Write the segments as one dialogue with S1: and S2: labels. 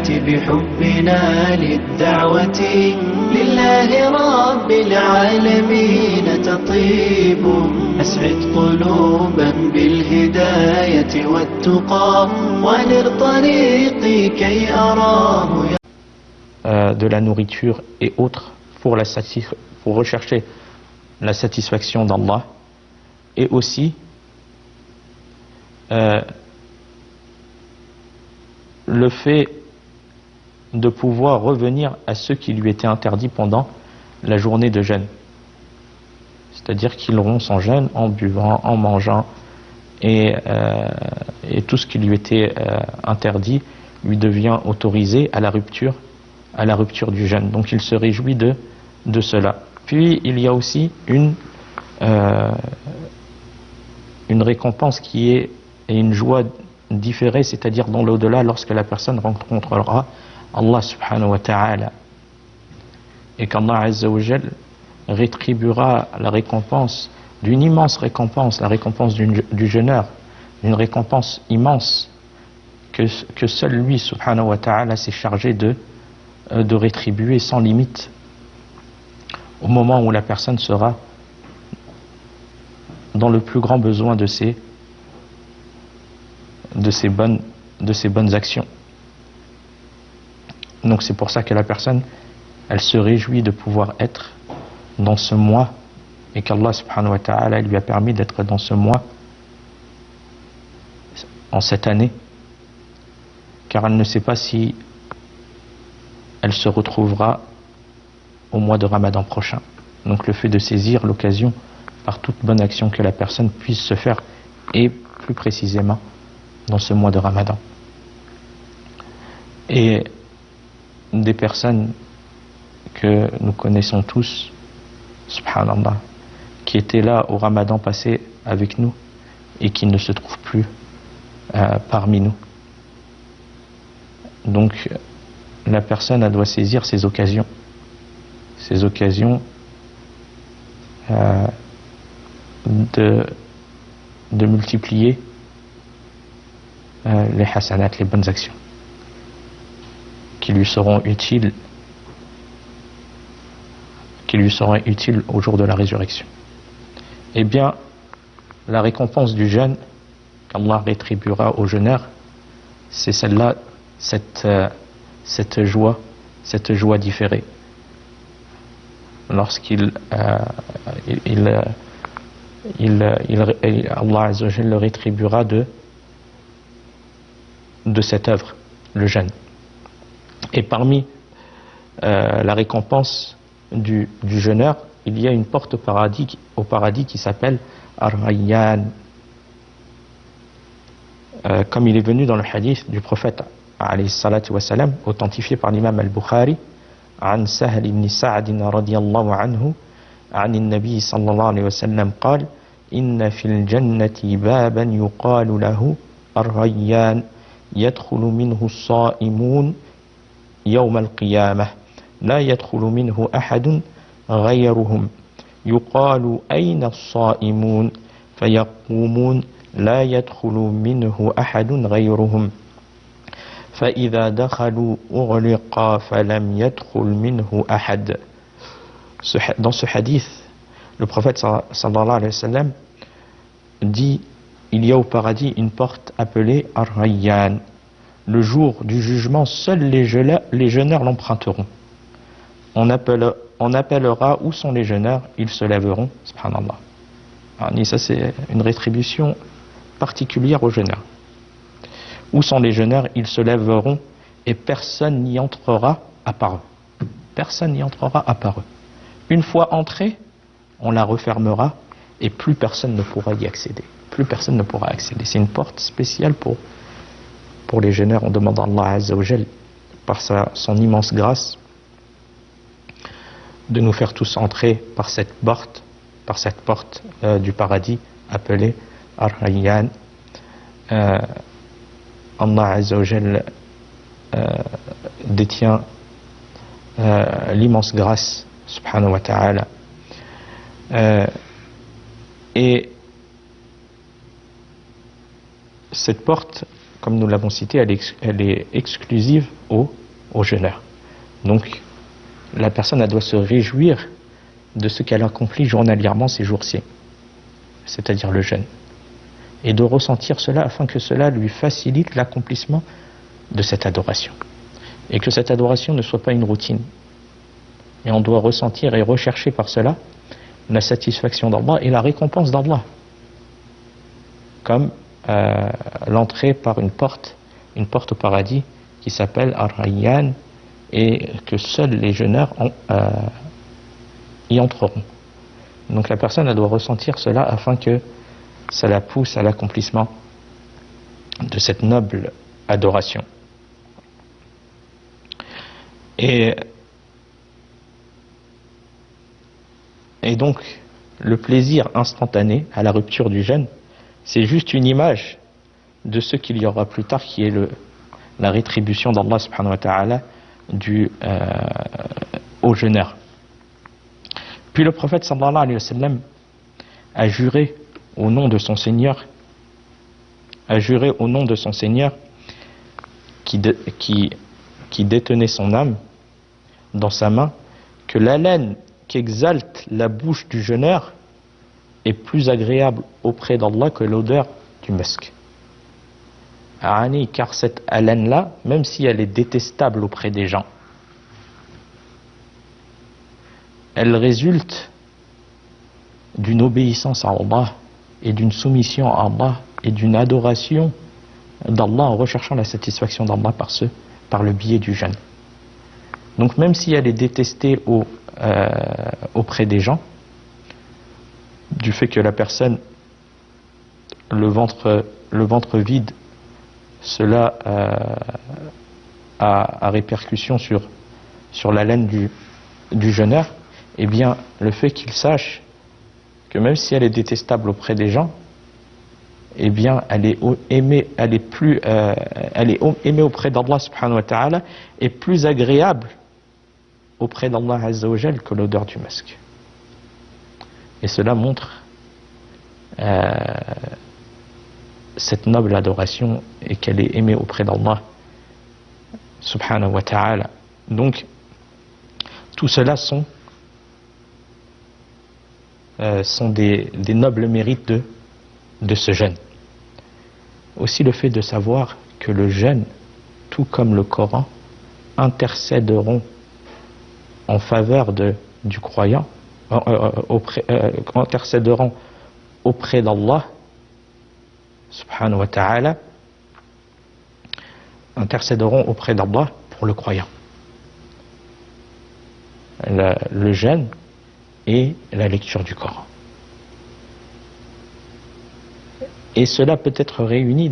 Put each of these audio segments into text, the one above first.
S1: بحبنا للدعوة لله رب العالمين تطيب. أسعد قلوبا بالهداية والتقى ونر طريقي كي أراه.
S2: De la nourriture et autres pour rechercher la satisfaction d'Allah, et aussi le fait de pouvoir revenir à ce qui lui était interdit pendant la journée de jeûne. C'est-à-dire qu'il rompt son jeûne en buvant, en mangeant, et tout ce qui lui était interdit lui devient autorisé à la rupture du jeûne. Donc il se réjouit de cela. Puis il y a aussi une récompense qui est et une joie différée, c'est-à-dire dans l'au-delà, lorsque la personne rencontrera Allah subhanahu wa ta'ala, et qu'Allah azza wa jal rétribuera la récompense d'une immense récompense, la récompense du jeûneur, une récompense immense que seul lui subhanahu wa ta'ala s'est chargé de rétribuer sans limite au moment où la personne sera dans le plus grand besoin de ses bonnes actions. Donc c'est pour ça que la personne, elle se réjouit de pouvoir être dans ce mois, et qu'Allah subhanahu wa ta'ala lui a permis d'être dans ce mois en cette année, car elle ne sait pas si elle se retrouvera au mois de Ramadan prochain. Donc le fait de saisir l'occasion par toute bonne action que la personne puisse se faire, et plus précisément dans ce mois de Ramadan. Et des personnes que nous connaissons tous, subhanallah, qui étaient là au Ramadan passé avec nous et qui ne se trouvent plus parmi nous. Donc la personne, elle doit saisir ces occasions de multiplier les hasanat, les bonnes actions qui lui seront utiles au jour de la résurrection. Eh bien, la récompense du jeûne qu'Allah rétribuera au jeûneur, c'est celle-là, cette joie différée. Lorsqu'il Allah Azza wa Jalla le rétribuera de cette œuvre, le jeûne. Et parmi la récompense du jeûneur, il y a une porte au paradis qui s'appelle Ar-Rayyan. Comme il est venu dans le hadith du prophète alayhi salatu wa salam, authentifié par l'imam al-Bukhari, عن سهل بن سعد رضي الله عنه عن النبي صلى الله عليه وسلم قال إن في الجنة بابا يقال له الريان يدخل منه الصائمون يوم القيامة لا يدخل منه أحد غيرهم يقال أين الصائمون فيقومون لا يدخل منه أحد غيرهم فإذا دخلوا أغلق فلم يدخل منه أحد. Dans ce hadith, le prophète sallallahu alayhi wa sallam dit: il y a au paradis une porte appelée Ar-Rayyan. Le jour du jugement, seuls les jeûneurs l'emprunteront. On appellera où sont les jeûneurs, ils se lèveront. Subhanallah. Alors, ça, c'est une rétribution particulière aux jeûneurs. Où sont les jeûneurs, ils se lèveront et personne n'y entrera à part eux. Personne n'y entrera à part eux. Une fois entré, on la refermera et plus personne ne pourra y accéder. Plus personne ne pourra accéder. C'est une porte spéciale pour les jeûneurs. On demande à Allah Azza wa Jal, par son immense grâce, de nous faire tous entrer par cette porte du paradis appelée Ar-Rayyan. Allah Azza wa Jal détient l'immense grâce, subhanahu wa ta'ala. Et cette porte comme nous l'avons cité, elle est exclusive aux jeûneurs. Donc, la personne, elle doit se réjouir de ce qu'elle accomplit journalièrement ces jours-ci, c'est-à-dire le jeûne, et de ressentir cela afin que cela lui facilite l'accomplissement de cette adoration, et que cette adoration ne soit pas une routine. Et on doit ressentir et rechercher par cela la satisfaction d'Allah et la récompense d'Allah, comme l'entrée par une porte au paradis qui s'appelle Ar-Rayyan, et que seuls les jeûneurs y entreront. Donc la personne, elle doit ressentir cela afin que ça la pousse à l'accomplissement de cette noble adoration. Et donc, le plaisir instantané à la rupture du jeûne, c'est juste une image de ce qu'il y aura plus tard, qui est la rétribution d'Allah subhanahu wa ta'ala au jeûneur. Puis le prophète sallallahu alayhi wa sallam a juré au nom de son Seigneur, qui détenait son âme dans sa main, que l'haleine qu'exalte la bouche du jeûneur est plus agréable auprès d'Allah que l'odeur du musc. Car cette haleine-là, même si elle est détestable auprès des gens, elle résulte d'une obéissance à Allah et d'une soumission à Allah et d'une adoration d'Allah en recherchant la satisfaction d'Allah par le biais du jeûne. Donc même si elle est détestée auprès des gens, du fait que la personne, le ventre vide, cela a répercussion sur la laine du jeûneur, eh bien le fait qu'il sache que même si elle est détestable auprès des gens, eh bien elle est aimée auprès d'Allah subhanahu wa ta'ala, et plus agréable auprès d'Allah azza wa jal que l'odeur du musc. Et cela montre cette noble adoration et qu'elle est aimée auprès d'Allah subhanahu wa ta'ala. Donc tout cela sont des nobles mérites de ce jeûne. Aussi le fait de savoir que le jeûne, tout comme le Coran, intercéderont en faveur du croyant, intercéderont auprès d'Allah subhanahu wa ta'ala, intercéderont auprès d'Allah pour le croyant. Le jeûne et la lecture du Coran. Et cela peut être réuni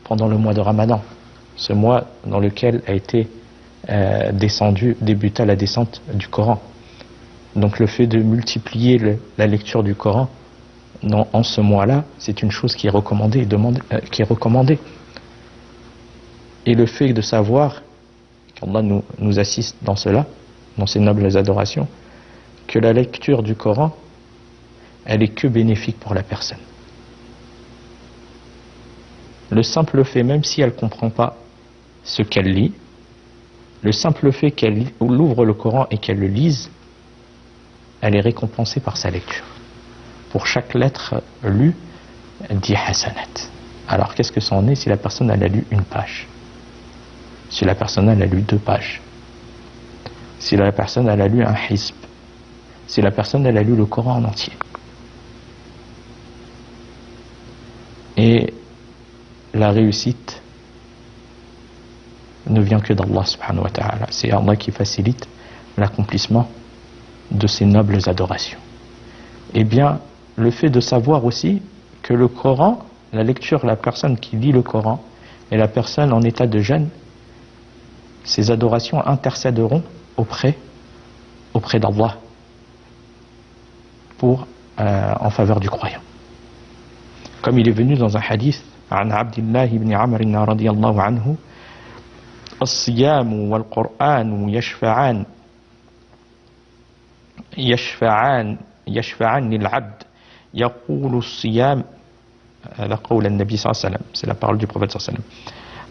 S2: pendant le mois de Ramadan, ce mois dans lequel a été débuta la descente du Coran. Donc le fait de multiplier la lecture du Coran en ce mois-là, c'est une chose qui est recommandée, Et le fait de savoir qu'Allah nous assiste dans cela, dans ces nobles adorations, que la lecture du Coran, elle est que bénéfique pour la personne. Le simple fait, même si elle ne comprend pas ce qu'elle lit, le simple fait qu'elle ouvre le Coran et qu'elle le lise, elle est récompensée par sa lecture. Pour chaque lettre lue, 10 hasanat. Alors qu'est-ce que ça en est si la personne elle a lu une page? Si la personne elle a lu 2 pages? Si la personne elle a lu un hizb? Si la personne elle a lu le Coran en entier? Et la réussite ne vient que d'Allah subhanahu wa ta'ala. C'est Allah qui facilite l'accomplissement de ces nobles adorations. Eh bien, le fait de savoir aussi que le Coran, la lecture, la personne qui lit le Coran et la personne en état de jeûne, ces adorations intercéderont auprès d'Allah en faveur du croyant. Comme il est venu dans un hadith عن عبد الله بن عمرو رضي الله عنه الصيام والقرآن يشفعان للعبد يقول الصيام هذا قول النبي صلى الله عليه وسلم, c'est la parole du prophète صلى الله عليه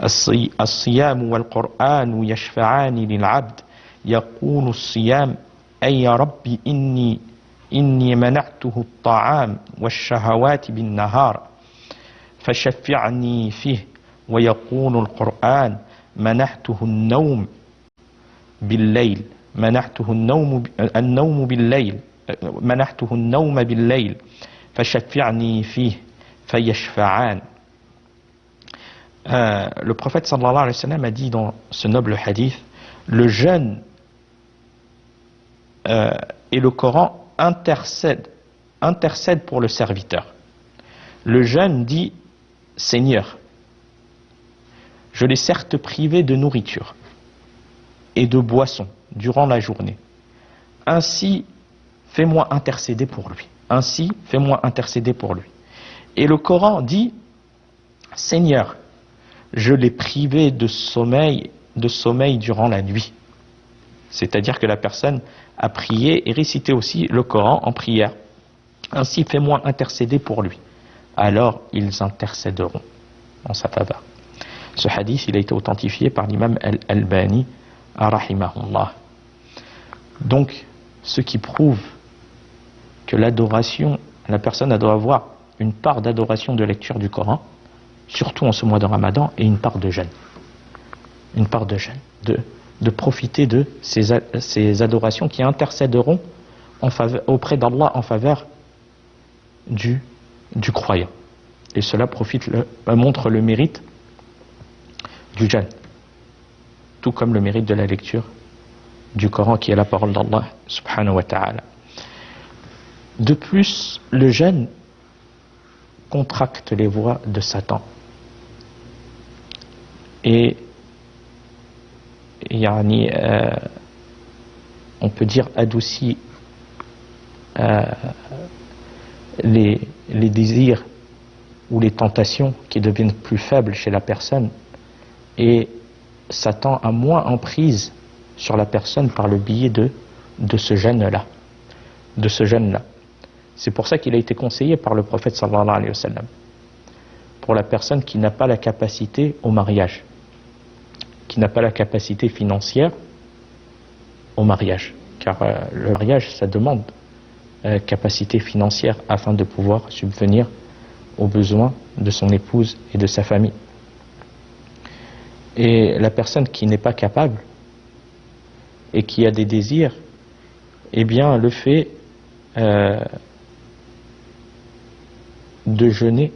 S2: وسلم. الصيام والقرآن يشفعان للعبد يقول الصيام أي يا ربي إني منعته الطعام والشهوات بالنهار فشفعني فيه, ويقول القرآن منعته النوم بالليل منحته النوم بالليل فشفعني فيه فيشفعان. Le prophète sallallahu alayhi wa sallam a dit dans ce noble hadith, le jeûne et le Coran intercèdent pour le serviteur. Le jeûne dit, Seigneur, je l'ai certes privé de nourriture et de boisson durant la journée. Ainsi, fais-moi intercéder pour lui. Et le Coran dit, Seigneur, je l'ai privé de sommeil durant la nuit. C'est-à-dire que la personne a prié et récité aussi le Coran en prière. Ainsi, fais-moi intercéder pour lui. Alors, ils intercéderont en sa faveur. Ce hadith, il a été authentifié par l'imam Al-Albani, rahimahullah. Donc, ce qui prouve que l'adoration, la personne doit avoir une part d'adoration de lecture du Coran, surtout en ce mois de Ramadan, et une part de jeûne. De profiter de ces adorations qui intercéderont auprès d'Allah en faveur du croyant. Et cela montre le mérite du jeûne, tout comme le mérite de la lecture du Coran qui est la parole d'Allah subhanahu wa ta'ala. De plus, le jeûne contracte les voies de Satan. Et on peut dire adoucit les désirs ou les tentations qui deviennent plus faibles chez la personne, et Satan a moins emprise sur la personne par le biais de ce jeûne-là. C'est pour ça qu'il a été conseillé par le prophète sallallahu alayhi wa sallam pour la personne qui n'a pas la capacité au mariage, qui n'a pas la capacité financière au mariage, car le mariage, ça demande capacité financière afin de pouvoir subvenir aux besoins de son épouse et de sa famille. Et la personne qui n'est pas capable et qui a des désirs, eh bien le fait de jeûner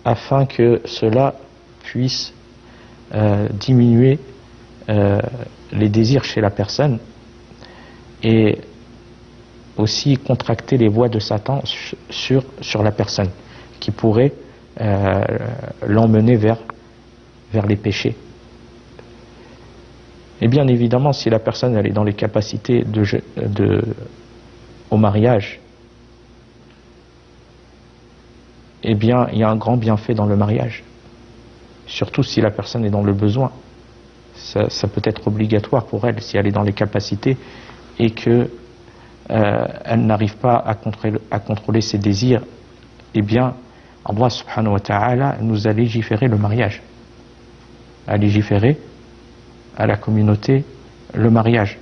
S2: afin que cela puisse diminuer les désirs chez la personne et aussi contracter les voies de Satan sur la personne qui pourrait l'emmener vers les péchés. Et bien évidemment, si la personne elle est dans les capacités au mariage, eh bien il y a un grand bienfait dans le mariage, surtout si la personne est dans le besoin. Ça peut être obligatoire pour elle si elle est dans les capacités et que elle n'arrive pas à contrôler ses désirs. Eh bien Allah subhanahu wa ta'ala nous a légiféré le mariage, a légiféré à la communauté le mariage,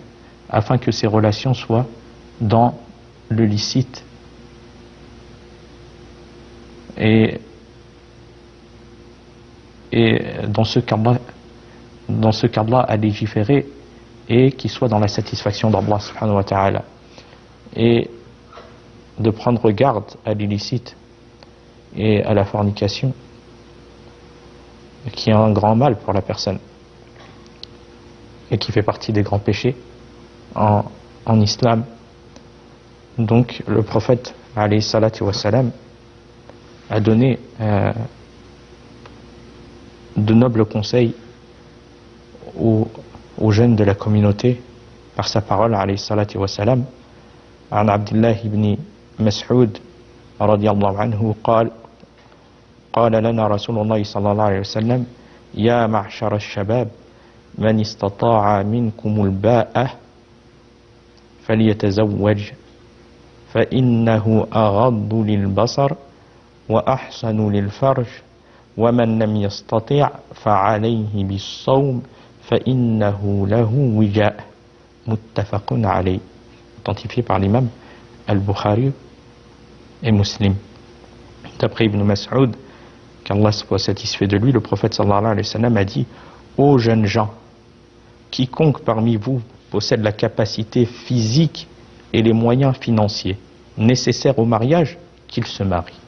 S2: afin que ces relations soient dans le licite. Et dans ce cadre-là à légiférer et qui soit dans la satisfaction d'Allah subhanahu wa ta'ala, et de prendre garde à l'illicite et à la fornication, qui est un grand mal pour la personne et qui fait partie des grands péchés en islam. Donc le prophète alayhi salatu wa salam a donné de nobles conseils aux jeunes de la communauté par sa parole alayhi salatu wa salam. عن عبد الله بن مسعود رضي الله عنه قال لنا رسول الله صلى الله عليه وسلم يا معشر الشباب من استطاع منكم الباءة فليتزوج فإنه أغض للبصر وأحسن للفرج ومن لم يستطع فعليه بالصوم فإنه له وجاء متفق عليه authentifié par l'imam Al-Bukhari et Muslim. D'après Ibn Mas'ud, qu'Allah soit satisfait de lui, le prophète sallallahu alayhi wa sallam a dit: ô jeunes gens, quiconque parmi vous possède la capacité physique et les moyens financiers nécessaires au mariage, qu'il se marie.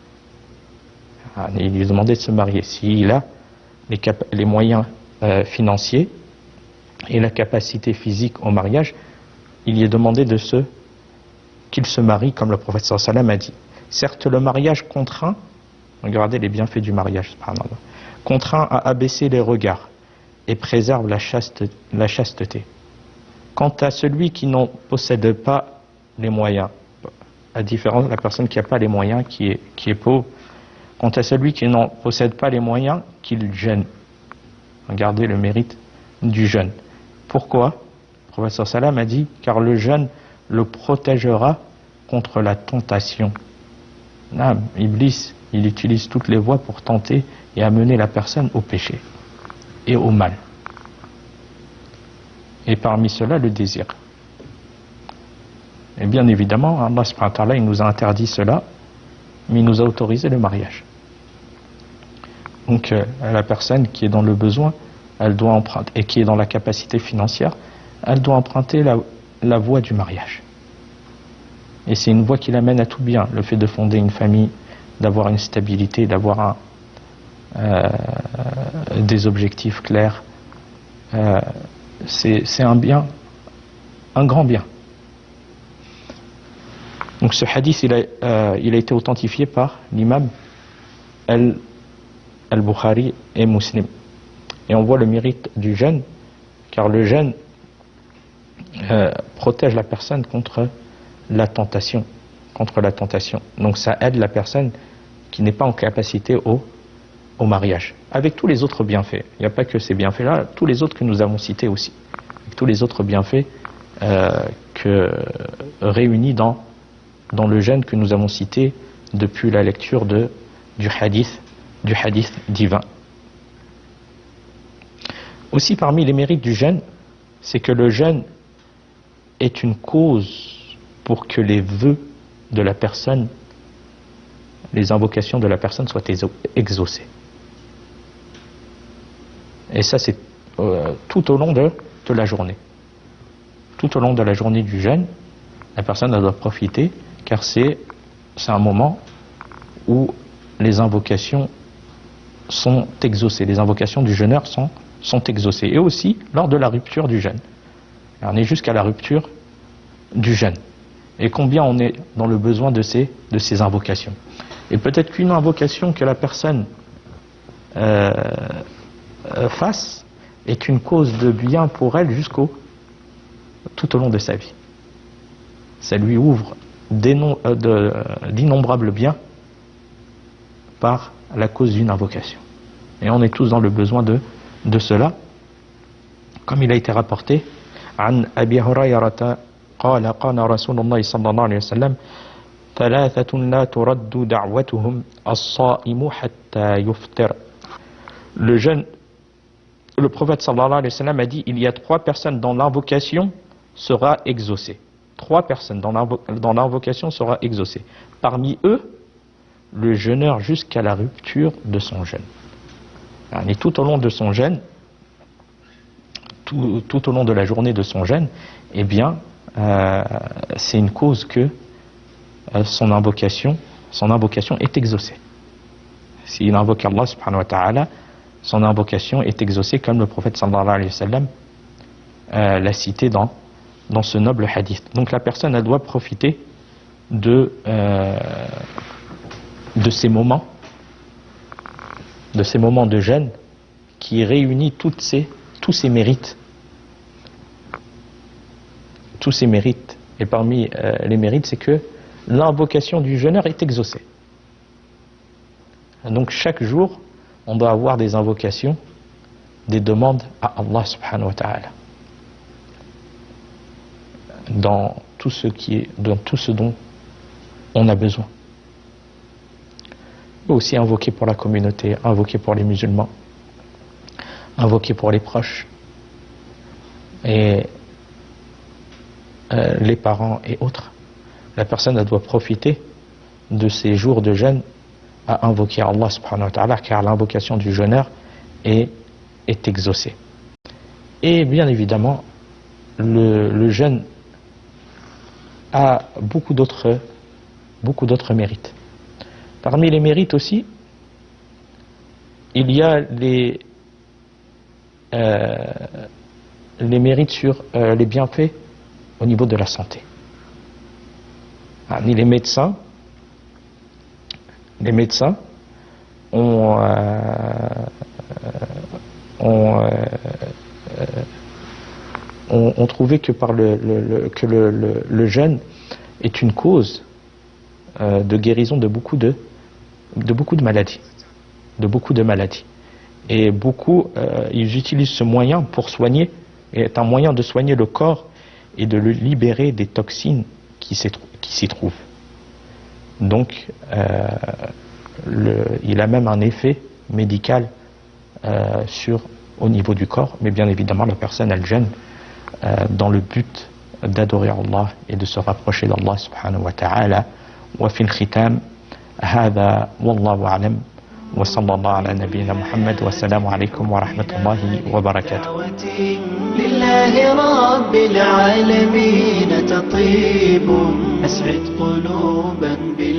S2: Il lui demandait de se marier. S'il a les moyens financiers et la capacité physique au mariage, il lui est demandé qu'il se marie, comme le prophète sallallahu alayhi wa sallam a dit. Certes, le mariage contraint, regardez les bienfaits du mariage, subhanallah, contraint à abaisser les regards et préserve la chasteté. Quant à celui qui n'en possède pas les moyens, à différence de la personne qui n'a pas les moyens, qui est pauvre, quant à celui qui n'en possède pas les moyens, qu'il jeûne. Regardez le mérite du jeûne. Pourquoi? Le prophète sallam a dit: car le jeûne le protégera contre la tentation. Iblis, il utilise toutes les voies pour tenter et amener la personne au péché et au mal. Et parmi cela, le désir. Et bien évidemment, Allah subhanahu wa ta'ala, il nous a interdit cela, mais il nous a autorisé le mariage. Donc la personne qui est dans le besoin, elle doit emprunter, et qui est dans la capacité financière, elle doit emprunter la voie du mariage. Et c'est une voie qui l'amène à tout bien, le fait de fonder une famille, d'avoir une stabilité, d'avoir des objectifs clairs. C'est un bien, un grand bien. Donc ce hadith, il a été authentifié par l'imam Al-Bukhari et Muslim. Et on voit le mérite du jeûne, car le jeûne protège la personne contre la tentation. Donc ça aide la personne qui n'est pas en capacité au mariage. Avec tous les autres bienfaits. Il n'y a pas que ces bienfaits-là, tous les autres que nous avons cités aussi. Avec tous les autres bienfaits réunis dans le jeûne que nous avons cité depuis la lecture du hadith divin. Aussi parmi les mérites du jeûne, c'est que le jeûne est une cause pour que les vœux de la personne, les invocations de la personne soient exaucées. Et ça, c'est tout au long de la journée. Tout au long de la journée du jeûne, la personne doit profiter, car c'est un moment où les invocations sont exaucées. Les invocations du jeûneur sont exaucées. Et aussi lors de la rupture du jeûne. On est jusqu'à la rupture du jeûne. Et combien on est dans le besoin de ces invocations. Et peut-être qu'une invocation que la personne fasse est une cause de bien pour elle tout au long de sa vie. Ça lui ouvre d'innombrables biens par la cause d'une invocation. Et on est tous dans le besoin de cela. Comme il a été rapporté, عن أبي هريرة قال قال رسول الله صلى الله عليه وسلم ثلاثة لا ترد دعوتهم الصائم حتى يفطر. Le prophète sallallahu alayhi wa sallam a dit: il y a 3 personnes dont l'invocation sera exaucée. 3 personnes dont l'invocation sera exaucée. Parmi eux, le jeûneur jusqu'à la rupture de son jeûne. Et tout au long de son jeûne, tout au long de la journée de son jeûne, eh bien, c'est une cause que son invocation est exaucée. S'il invoque Allah subhanahu wa ta'ala, son invocation est exaucée, comme le prophète sallallahu alayhi wa sallam l'a cité dans ce noble hadith. Donc la personne, elle doit profiter de ces moments de jeûne qui réunit tous ces mérites. Tous ces mérites. Et parmi les mérites, c'est que l'invocation du jeûneur est exaucée. Donc chaque jour, on doit avoir des invocations, des demandes à Allah subhanahu wa ta'ala. Dans tout ce dont on a besoin. Et aussi invoquer pour la communauté, invoquer pour les musulmans, invoquer pour les proches et les parents et autres. La personne elle doit profiter de ces jours de jeûne à invoquer Allah subhanahu wa ta'ala, car l'invocation du jeûneur est exaucée. Et bien évidemment, le jeûne a beaucoup d'autres mérites. Parmi les mérites aussi, il y a les mérites sur les bienfaits au niveau de la santé. Les médecins ont trouvé que le jeûne est une cause de guérison de beaucoup de maladies. Et ils utilisent ce moyen pour soigner, est un moyen de soigner le corps et de le libérer des toxines qui s'y trouvent. Donc, il a même un effet médical au niveau du corps, mais bien évidemment la personne elle jeûne dans le but d'adorer Allah et de se rapprocher d'Allah subhanahu wa ta'ala. Wa fil khitam hada wallahu a'lam wa sallallahu ala nabiyyina Muhammad wa assalamu alaykum wa rahmatullahi wa barakatuh.
S1: لله رب العالمين تطيب أسعد قلوبا